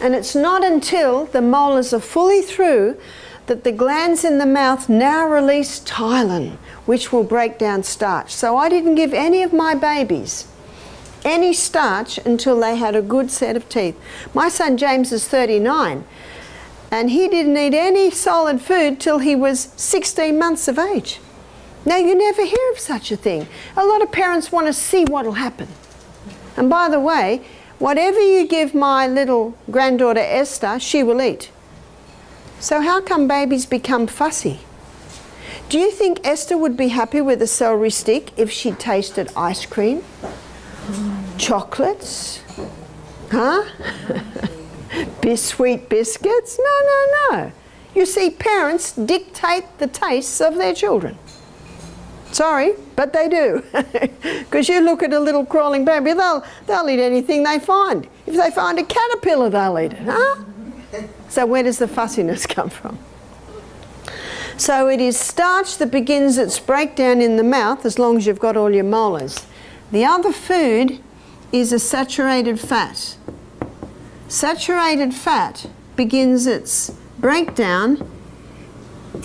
And it's not until the molars are fully through that the glands in the mouth now release ptyalin, which will break down starch. So I didn't give any of my babies any starch until they had a good set of teeth. My son James is 39, and he didn't eat any solid food till he was 16 months of age. Now, you never hear of such a thing. A lot of parents want to see what will happen. And by the way, whatever you give my little granddaughter Esther, she will eat. So how come babies become fussy? Do you think Esther would be happy with a celery stick if she tasted ice cream? Chocolates? Huh? Sweet biscuits? No. You see, parents dictate the tastes of their children. Sorry, but they do. Because you look at a little crawling baby, they'll eat anything they find. If they find a caterpillar, they'll eat it, huh? So where does the fussiness come from? So it is starch that begins its breakdown in the mouth, as long as you've got all your molars. The other food is a saturated fat. Saturated fat begins its breakdown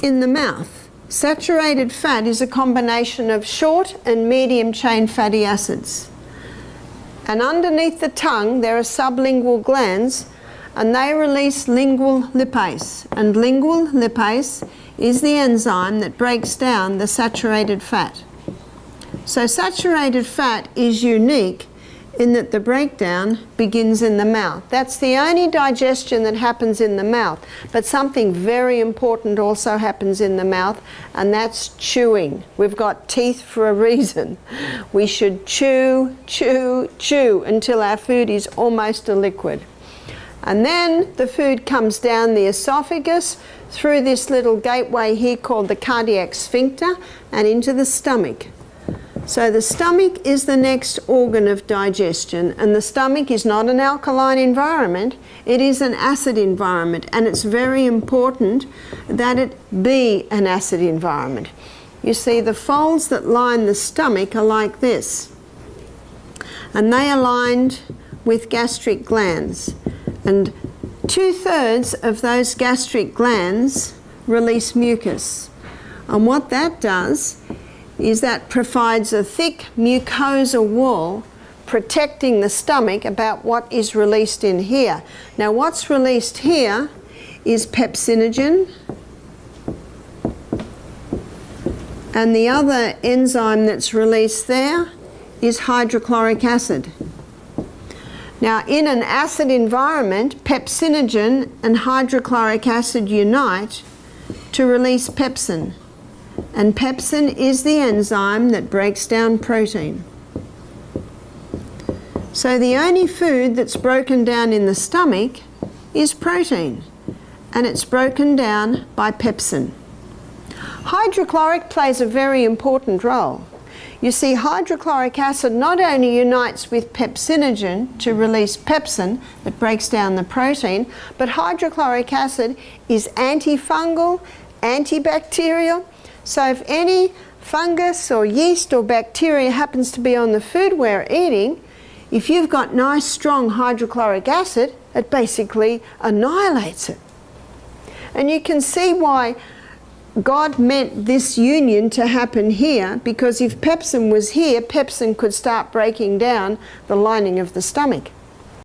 in the mouth. Saturated fat is a combination of short and medium chain fatty acids. And underneath the tongue there are sublingual glands, and they release lingual lipase. And lingual lipase is the enzyme that breaks down the saturated fat. So saturated fat is unique in that the breakdown begins in the mouth. That's the only digestion that happens in the mouth. But something very important also happens in the mouth, and that's chewing. We've got teeth for a reason. We should chew until our food is almost a liquid. And then the food comes down the esophagus through this little gateway here called the cardiac sphincter and into the stomach. So the stomach is the next organ of digestion, and the stomach is not an alkaline environment, it is an acid environment, and it's very important that it be an acid environment. You see, the folds that line the stomach are like this, and they are lined with gastric glands, and 2/3 of those gastric glands release mucus. And what that does is that provides a thick mucosal wall protecting the stomach about what is released in here. Now what's released here is pepsinogen, and the other enzyme that's released there is hydrochloric acid. Now in an acid environment, pepsinogen and hydrochloric acid unite to release pepsin. And pepsin is the enzyme that breaks down protein. So the only food that's broken down in the stomach is protein, and it's broken down by pepsin. Hydrochloric plays a very important role. You see, hydrochloric acid not only unites with pepsinogen to release pepsin that breaks down the protein, but hydrochloric acid is antifungal, antibacterial. So if any fungus or yeast or bacteria happens to be on the food we're eating, if you've got nice strong hydrochloric acid, it basically annihilates it. And you can see why God meant this union to happen here, because if pepsin was here, pepsin could start breaking down the lining of the stomach.